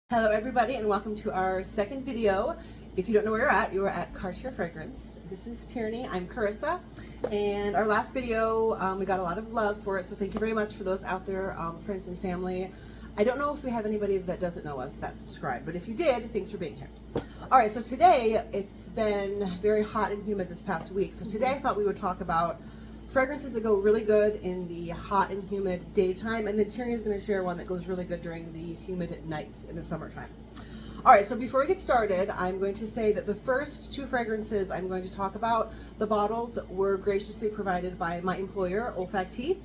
Hello everybody and welcome to our second video. If you don't know where you are at Cartier Fragrance. This is Tierney, I'm Carissa, and our last video we got a lot of love for it, so thank you very much for those out there, friends and family. I don't know if we have anybody that doesn't know us that subscribed, but if you did, thanks for being here. Alright, so today it's been very hot and humid this past week, so today I thought we would talk about fragrances that go really good in the hot and humid daytime, and then Tierney is going to share one that goes really good during the humid nights in the summertime. Alright, so before we get started, I'm going to say that the first two fragrances I'm going to talk about, the bottles were graciously provided by my employer, Olfactif.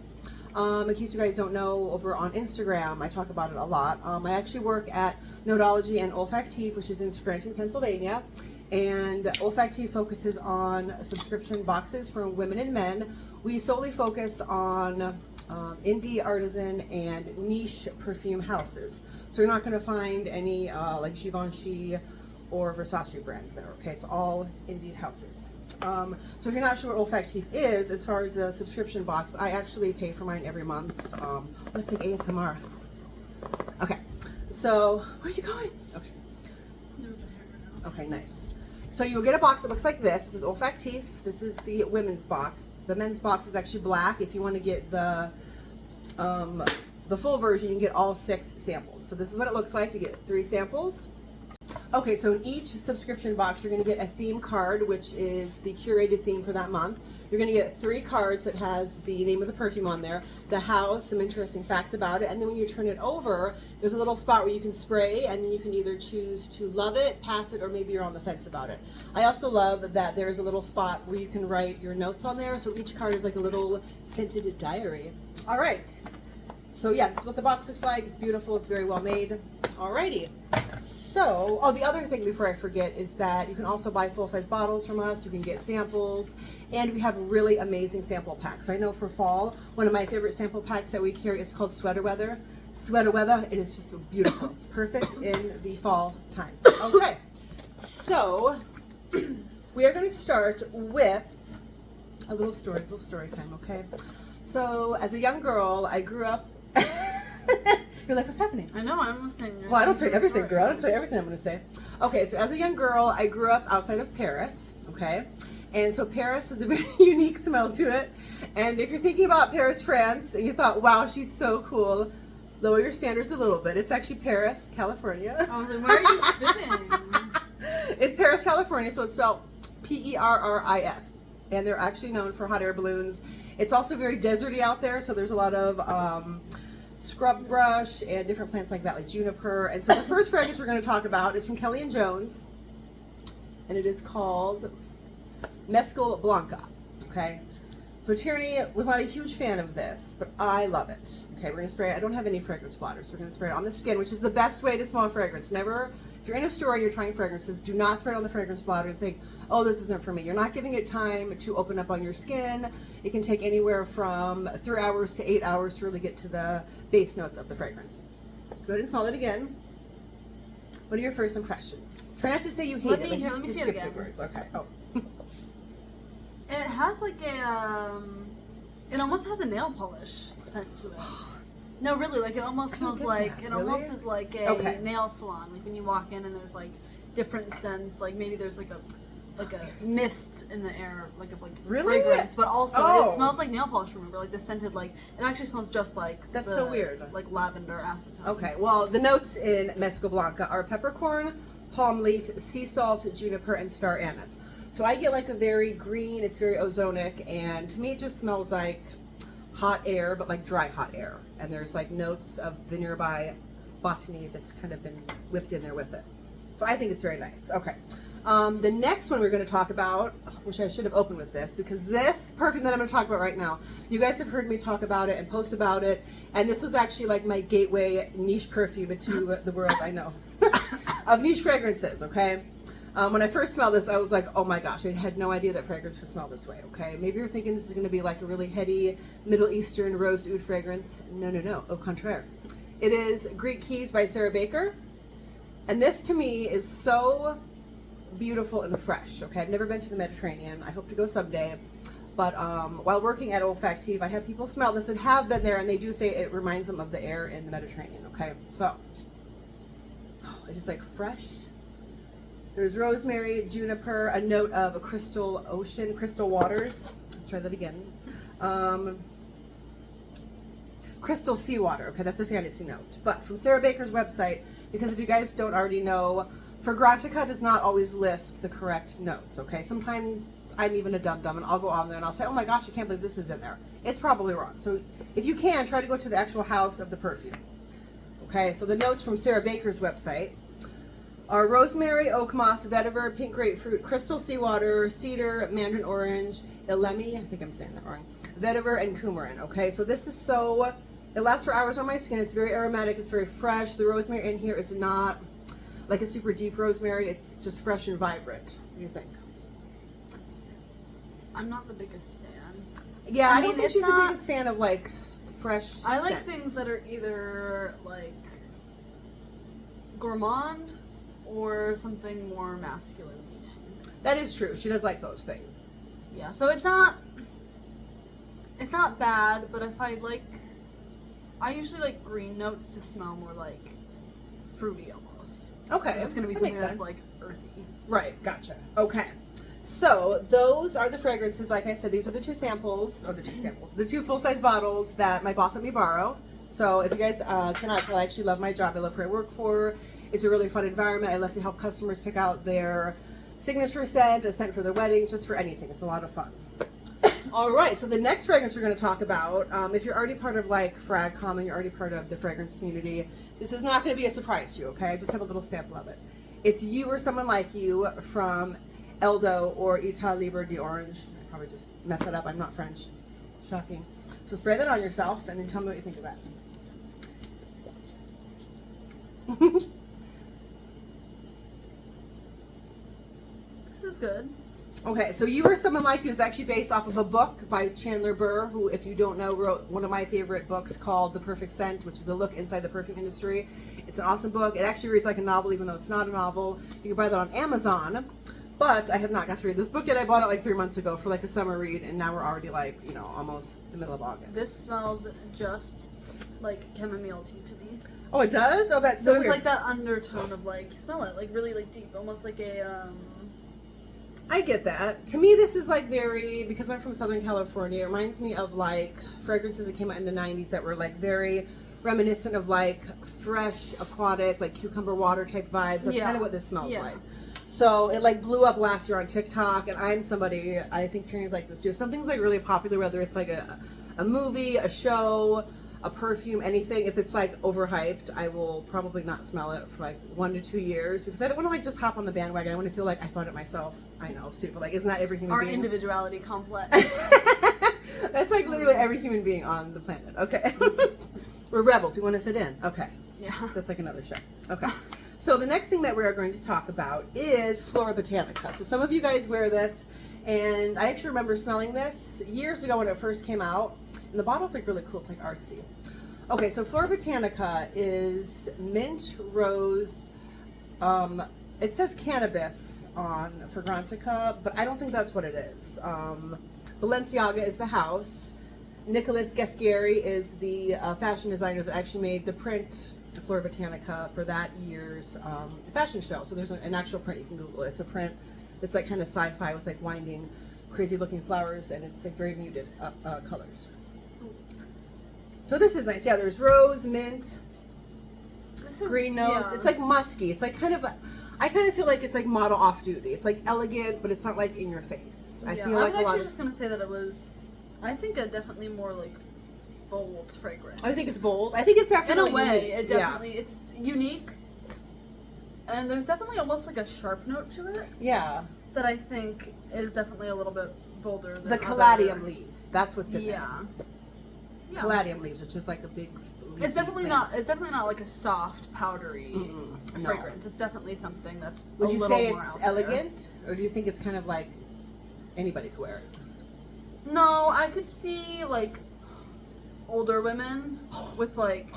In case you guys don't know, over on Instagram, I talk about it a lot. I actually work at Nodology and Olfactif, which is in Scranton, Pennsylvania. And Olfactif focuses on subscription boxes for women and men. We solely focus on indie, artisan, and niche perfume houses. So you're not going to find any like Givenchy or Versace brands there, okay? It's all indie houses. So if you're not sure what Olfactif is, as far as the subscription box, I actually pay for mine every month. Let's take ASMR. Okay, so where are you going? Okay. There's a hair right now. Okay, nice. So you'll get a box that looks like this. This is Olfactif. This is the women's box. The men's box is actually black. If you want to get the full version, you can get all 6 samples. So this is what it looks like. You get 3 samples. Okay, so in each subscription box, you're going to get a theme card, which is the curated theme for that month. You're going to get 3 cards that has the name of the perfume on there, the house, some interesting facts about it, and then when you turn it over, there's a little spot where you can spray, and then you can either choose to love it, pass it, or maybe you're on the fence about it. I also love that there's a little spot where you can write your notes on there, so each card is like a little scented diary. All right. So yeah, this is what the box looks like. It's beautiful. It's very well made. Alrighty. So, the other thing before I forget is that you can also buy full-size bottles from us. You can get samples, and we have really amazing sample packs. So I know for fall, one of my favorite sample packs that we carry is called Sweater Weather. Sweater Weather, it is just beautiful. It's perfect in the fall time. Okay, so we are going to start with a little story time, okay? So as a young girl, I grew up. You're like, what's happening? I know, I'm listening. Well, I don't tell you everything, girl. I don't tell you everything I'm going to say. Okay, so as a young girl, I grew up outside of Paris, okay? And so Paris has a very unique smell to it. And if you're thinking about Paris, France, and you thought, wow, she's so cool, lower your standards a little bit. It's actually Paris, California. I was like, where are you fitting? It's Paris, California, so it's spelled P-E-R-R-I-S. And they're actually known for hot air balloons. It's also very deserty out there, so there's a lot of scrub brush and different plants like that, like juniper. And so the first fragrance we're going to talk about is from Kelly & Jones, and it is called Mezcal Blanca, okay? So Tierney was not a huge fan of this, but I love it. Okay, we're going to spray it. I don't have any fragrance blotters, so we're going to spray it on the skin, which is the best way to smell a fragrance. Never, if you're in a store and you're trying fragrances, do not spray it on the fragrance blotter and think, oh, this isn't for me. You're not giving it time to open up on your skin. It can take anywhere from 3 hours to 8 hours to really get to the base notes of the fragrance. So go ahead and smell it again. What are your first impressions? Try not to say you hate it. Let me see it again. Words. Okay. Oh. It has like a, it almost has a nail polish scent to it. No, really, like it almost smells like, that. it Really? almost is like a nail salon. Like when you walk in and there's like different scents, like maybe there's like a mist in the air, like Really? fragrance, but also Oh. it smells like nail polish. Remember, like the scented, like it actually smells just like That's the, so weird. like lavender acetone. Okay, well, the notes in Mezcal Blanca are peppercorn, palm leaf, sea salt, juniper, and star anise. So I get like a very green, it's very ozonic, and to me it just smells like hot air, but like dry hot air. And there's like notes of the nearby botany that's kind of been whipped in there with it. So I think it's very nice. Okay. The next one we're going to talk about, which I should have opened with this, because this perfume that I'm going to talk about right now, you guys have heard me talk about it and post about it, and this was actually like my gateway niche perfume into the world, I know, of niche fragrances, okay? When I first smelled this, I was like, oh my gosh, I had no idea that fragrance could smell this way, okay? Maybe you're thinking this is going to be like a really heady Middle Eastern rose oud fragrance. No, au contraire. It is Greek Keys by Sarah Baker, and this to me is so beautiful and fresh, okay? I've never been to the Mediterranean. I hope to go someday. But while working at Olfactif, I have people smell this and have been there, and they do say it reminds them of the air in the Mediterranean, okay? So, It's just like fresh. There's rosemary, juniper, a note of a crystal ocean, crystal waters. Let's try that again. Crystal seawater. Okay, that's a fantasy note. But from Sarah Baker's website, because if you guys don't already know, Fragrantica does not always list the correct notes, okay? Sometimes I'm even a dum-dum and I'll go on there and I'll say, oh my gosh, I can't believe this is in there. It's probably wrong. So if you can, try to go to the actual house of the perfume. Okay, so the notes from Sarah Baker's website are rosemary, oak moss, vetiver, pink grapefruit, crystal seawater, cedar, mandarin orange, elemi, I think I'm saying that wrong, vetiver, and coumarin, okay? So this is so, it lasts for hours on my skin. It's very aromatic. It's very fresh. The rosemary in here is not like a super deep rosemary. It's just fresh and vibrant. What do you think? I'm not the biggest fan. Yeah, I don't mean, think she's the biggest fan of like fresh I like scents. things that are either like gourmand or something more masculine leaning. That is true. She does like those things. Yeah, so it's not bad, but if I usually like green notes to smell more like fruity almost. Okay. So it's gonna be that something makes that's sense. like earthy. Right, gotcha. Okay. So those are the fragrances. Like I said, these are the two samples, the two full-size bottles that my boss let me borrow. So if you guys cannot tell, I actually love my job. I love who I work for. It's a really fun environment. I love to help customers pick out their signature scent, a scent for their weddings, just for anything. It's a lot of fun. All right, so the next fragrance we're going to talk about, if you're already part of like FragCom and you're already part of the fragrance community, this is not going to be a surprise to you, okay? I just have a little sample of it. It's You or Someone Like You from Eldo or État Libre d'Orange. I probably just messed that up. I'm not French. Shocking. So spray that on yourself and then tell me what you think of that. This is good. Okay, so You or Someone Like You is actually based off of a book by Chandler Burr, who, if you don't know, wrote one of my favorite books called The Perfect Scent, which is a look inside the perfume industry. It's an awesome book. It actually reads like a novel, even though it's not a novel. You can buy that on Amazon, but I have not got to read this book yet. I bought it like 3 months ago for like a summer read, and now we're already like, you know, almost the middle of August. This smells just like chamomile tea to me. Oh, it does? Oh, that's so There's weird. like that undertone of like, smell it, like really like deep, almost like a I get that. To me, this is like very, because I'm from Southern California, it reminds me of like fragrances that came out in the 90s that were like very reminiscent of like fresh, aquatic, like cucumber water type vibes. That's kind of what this smells like. So it like blew up last year on TikTok, and I'm somebody, I think Tierney's like this too. If something's like really popular, whether it's like a movie, a show, a perfume, anything, if it's like overhyped, I will probably not smell it for like 1 to 2 years, because I don't want to like just hop on the bandwagon. I want to feel like I found it myself. I know, stupid. Like, it's not every human our being. individuality complex. That's like literally every human being on the planet. Okay. We're rebels. We want to fit in. Okay. Yeah. That's like another show. Okay. So the next thing that we're going to talk about is Flora Botanica. So some of you guys wear this, and I actually remember smelling this years ago when it first came out. And the bottle's like really cool. It's like artsy. Okay, so Flora Botanica is mint, rose. It says cannabis on Fragrantica, but I don't think that's what it is. Balenciaga is the house. Nicolas Gascari is the fashion designer that actually made the print Flora Botanica for that year's fashion show. So there's an actual print, you can Google it. It's a print that's like kind of sci-fi with like winding, crazy looking flowers, and it's like very muted colors. So this is nice. Yeah, there's rose, mint, green notes. Yeah. It's like musky. It's like kind of, I kind of feel like it's like model off duty. It's like elegant, but it's not like in your face. I feel like I was actually just gonna say that it was, I think, a definitely more like bold fragrance. I think it's bold. I think it's definitely in a way. unique. It definitely it's unique, and there's definitely almost like a sharp note to it. Yeah. That I think is definitely a little bit bolder than The caladium leaves. That's what's in there. Yeah. Caladium leaves, which is like a big. It's definitely not. It's definitely not like a soft, powdery no. fragrance. It's definitely something that's. Would a you little say more it's out there. elegant, or do you think it's kind of like anybody could wear it? No, I could see like older women with like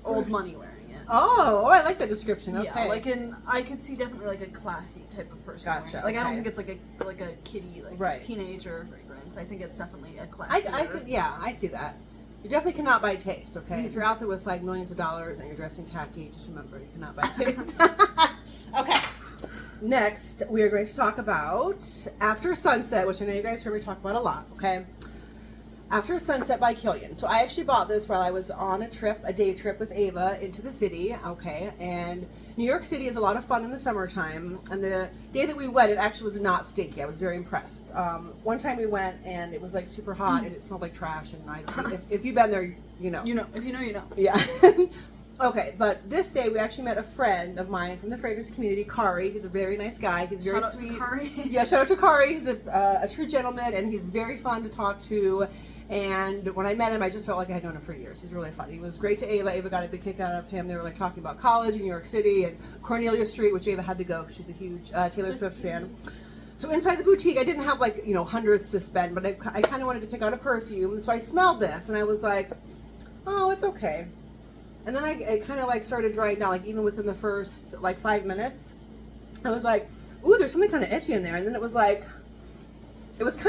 old money wearing it. Oh, I like that description. Okay. Yeah, I could see definitely like a classy type of person. Gotcha, wearing it. Like I don't okay. think it's like a kiddie, like Right. teenager fragrance. I think it's definitely a classy. I could, yeah, I see that. You definitely cannot buy taste, okay? If you're out there with like millions of dollars and you're dressing tacky, just remember you cannot buy taste. next we are going to talk about After Sunset, which I know you guys heard me talk about a lot, okay? After Sunset by Killian. So I actually bought this while I was on a day trip with Ava into the city, okay? And New York City is a lot of fun in the summertime. And the day that we went, it actually was not stinky. I was very impressed. One time we went and it was like super hot and it smelled like trash. And if you've been there, you know. You know. If you know, you know. Yeah. Okay, but this day we actually met a friend of mine from the fragrance community, Kari. He's a very nice guy. He's very Shout sweet. Out to Kari. Yeah, shout out to Kari. He's a true gentleman, and he's very fun to talk to. And when I met him, I just felt like I had known him for years. He's really fun. He was great to Ava. Ava got a big kick out of him. They were like talking about college in New York City and Cornelia Street, which Ava had to go because she's a huge Taylor Swift fan. So inside the boutique, I didn't have like, hundreds to spend, but I kind of wanted to pick out a perfume. So I smelled this, and I was like, oh, it's okay. And then I kind of like started drying down, like even within the first like 5 minutes. I was like, ooh, there's something kind of itchy in there. And then it was kind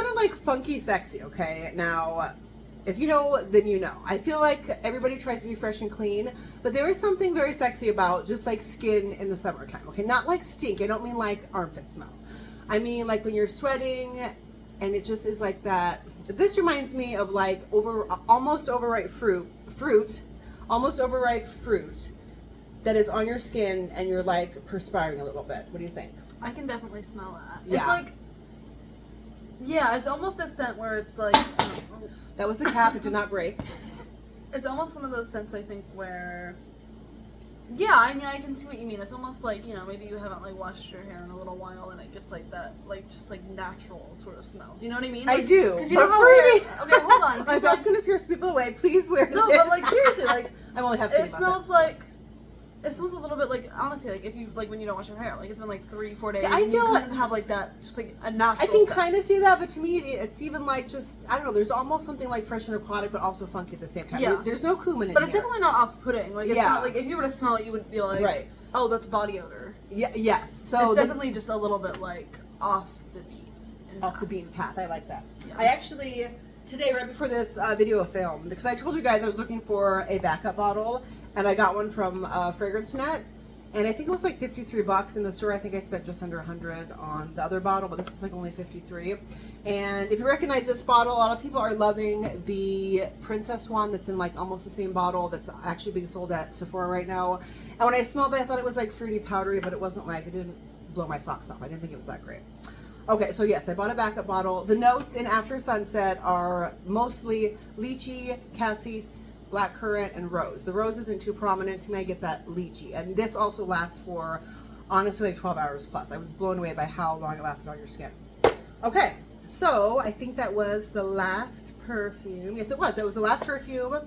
of like funky sexy, okay? Now, if you know, then you know. I feel like everybody tries to be fresh and clean, but there is something very sexy about just like skin in the summertime, okay? Not like stink. I don't mean like armpit smell. I mean like when you're sweating and it just is like that. This reminds me of like almost overripe fruit that is on your skin and you're like perspiring a little bit. What do you think? I can definitely smell that. Yeah. It's like, yeah, it's almost a scent where it's like, That was the cap. It did not break. it's almost one of those scents, I think, where, yeah, I mean, I can see what you mean. It's almost like, maybe you haven't like washed your hair in a little while and it gets like that, like just like natural sort of smell. Do you know what I mean? I do. Because you know how okay, hold on. I was going to scare some people away. Please wear this. No, but like seriously, like I'm only half it smells like. It smells a little bit like, honestly, like if you when you don't wash your hair, like it's been like 3-4 days. See, I and feel you like couldn't have like that, just like a natural. I can scent. kind of see that, but to me, it's even like just I don't know. There's almost something like fresh and aquatic, but also funky at the same time. Yeah. There's no cumin in But it's here. definitely not off-putting. Like it's Yeah. not like if you were to smell it, you would be like, Right. oh, that's body odor. Yeah. Yes. So It's definitely just a little bit like off the beat. off the beaten path. I like that. Yeah. I actually today, right before this video filmed, because I told you guys I was looking for a backup bottle, and I got one from Fragrance Net. And I think it was like $53 in the store. I think I spent just under $100 on the other bottle, but this was like only $53. And if you recognize this bottle, a lot of people are loving the Princess one that's in like almost the same bottle that's actually being sold at Sephora right now. And when I smelled it, I thought it was like fruity powdery, but it wasn't like, it didn't blow my socks off. I didn't think it was that great. Okay, so yes, I bought a backup bottle. The notes in After Sunset are mostly lychee, cassis, blackcurrant, and rose. The rose isn't too prominent to me. I get that lychee. And this also lasts for, honestly, like 12 hours plus. I was blown away by how long it lasted on your skin. Okay, so I think that was the last perfume. Yes, it was. That was the last perfume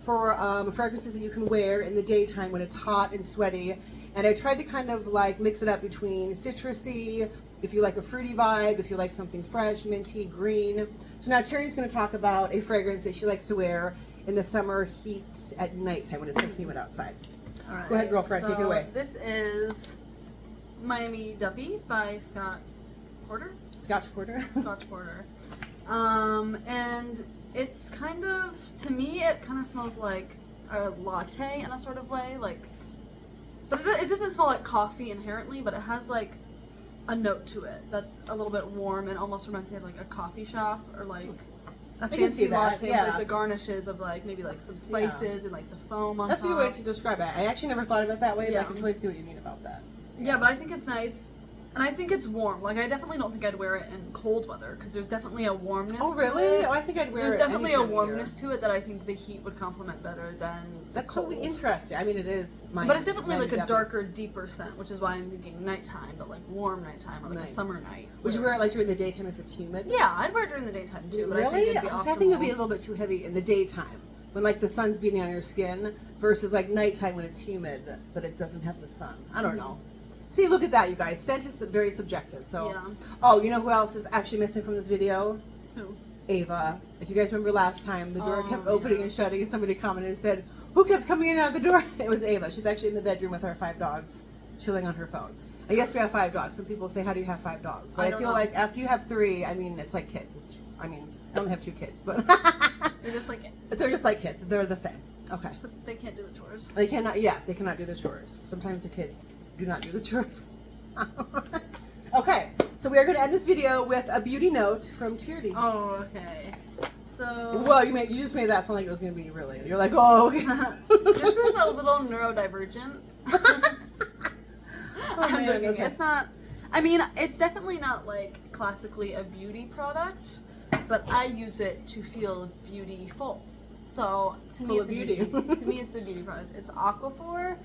for fragrances that you can wear in the daytime when it's hot and sweaty. And I tried to kind of like mix it up between citrusy, if you like a fruity vibe, if you like something fresh, minty, green. So now Tierney's going to talk about a fragrance that she likes to wear in the summer heat at nighttime when it's so humid outside. All right. Go ahead, girlfriend, take it away. This is Miami Duppy by Scott Porter. Scotch Porter. Scotch Porter. And it's kind of, to me, it kind of smells like a latte in a sort of way, like, but it doesn't smell like coffee inherently, but it has like a note to it that's a little bit warm and almost reminds me of like a coffee shop or like a fancy latte with like the garnishes of like maybe like some spices and like the foam on top. That's a good way to describe it. I actually never thought of it that way, but I Yeah. can totally see what you mean about that. Yeah, but I think it's nice. And I think it's warm. Like, I definitely don't think I'd wear it in cold weather because there's definitely a warmness Oh, to really? it. Oh, I think I'd wear There's it definitely any a time of year. warmness to it that I think the heat would complement better than the That's cold. so interesting. I mean, it is Miami. But it's definitely Miami like a Duppy. darker, deeper scent, which is why I'm thinking nighttime, but like warm nighttime or like Nice. a summer night. Would you wear it like during the daytime if it's humid? Yeah, I'd wear it during the daytime too. But Really? I think it'd be See, I think it would be a optimal. little bit too heavy in the daytime when like the sun's beating on your skin versus like nighttime when it's humid but it doesn't have the sun. I don't know. See, look at that, you guys. Scent is very subjective. So, Yeah. oh, you know who else is actually missing from this video? Who? Ava. If you guys remember last time, the door Oh, kept opening yeah. and shutting, and somebody commented and said, "Who kept coming in and out of the door?" It was Ava. She's actually in the bedroom with our 5 dogs, chilling on her phone. I guess we have 5 dogs. Some people say, "How do you have 5 dogs?" But I I don't feel know. like after you have 3, I mean, it's like kids. I mean, I only have 2 kids, but They're just like, they're just like kids. They're the same. Okay. so they can't do the chores. They cannot. Yes, they cannot do the chores. Sometimes the kids do not do the chores. Okay, so we are going to end this video with a beauty note from Tierney. Oh, okay. So Well, you just made that sound like it was going to be really. You're like, oh, okay. this is a little neurodivergent. I'm man, joking. okay. It's not. I mean, it's definitely not like classically a beauty product, but I use it to feel beautiful. So to me, Full it's of a beauty. To me, it's a beauty product. It's Aquaphor.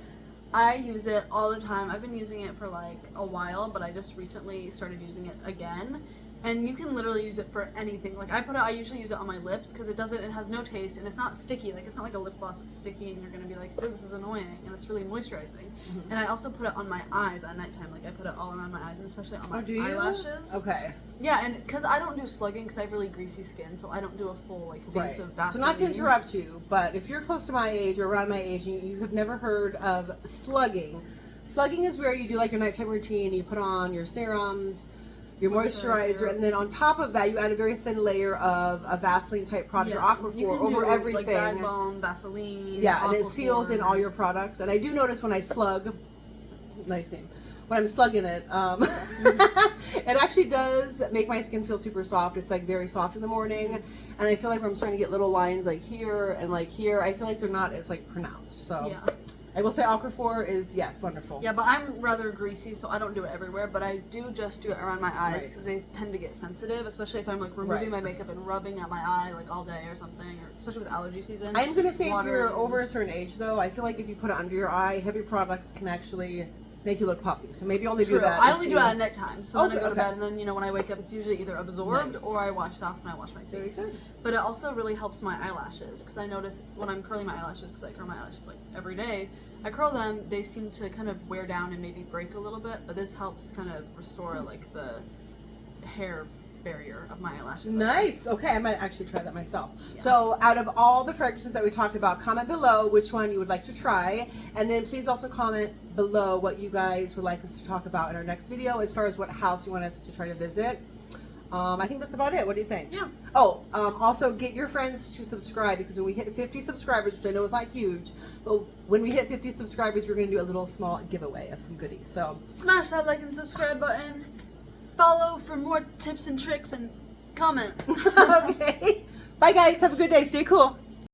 I use it all the time. I've been using it for like a while, but I just recently started using it again. And you can literally use it for anything. Like I usually use it on my lips because it has no taste and it's not sticky. Like it's not like a lip gloss that's sticky and you're gonna be like, oh, this is annoying, and it's really moisturizing. Mm-hmm. And I also put it on my eyes at nighttime. Like I put it all around my eyes and especially on my Do you? eyelashes. Okay. Yeah, and because I don't do slugging because I have really greasy skin, so I don't do a full like face of Vaseline. So not to interrupt you, but if you're close to my age or around my age and you have never heard of slugging, slugging is where you do like your nighttime routine. You put on your serums, your moisturizer, and then on top of that, you add a very thin layer of a Vaseline type product or Aquaphor over everything. Like Bag Balm, Vaseline. Yeah, and it Aquaphor. seals in all your products. And I do notice when I slug, nice name, when I'm slugging it, it actually does make my skin feel super soft. It's like very soft in the morning, and I feel like when I'm starting to get little lines like here and like here, I feel like they're not as like pronounced. So Yeah. I will say Aquaphor is, yes, wonderful. Yeah, but I'm rather greasy, so I don't do it everywhere, but I do just do it around my eyes Right. because they tend to get sensitive, especially if I'm like removing my makeup and rubbing at my eye like all day or something, or especially with allergy season. I'm going to say if you're Watering. over a certain age, though, I feel like if you put it under your eye, heavy products can actually make you look puffy. So maybe only do True. that. I if only you- do it at nighttime. So then I Okay, go to okay. bed, and then when I wake up, it's usually either absorbed Nice. or I wash it off when I wash my face. Very good. But it also really helps my eyelashes because I notice when I'm curling my eyelashes, because I curl my eyelashes like every day, I curl them, they seem to kind of wear down and maybe break a little bit. But this helps kind of restore like the hair barrier of my eyelashes. I Nice. guess. Okay, I might actually try that myself. Yeah. So, out of all the fragrances that we talked about, comment below which one you would like to try, and then please also comment below what you guys would like us to talk about in our next video, as far as what house you want us to try to visit. I think that's about it. What do you think? Yeah. Oh, also get your friends to subscribe, because when we hit 50 subscribers, which I know is not huge, but when we hit 50 subscribers, we're going to do a little small giveaway of some goodies. So Smash that like and subscribe button. Follow for more tips and tricks and comment. okay. Bye guys. Have a good day. Stay cool.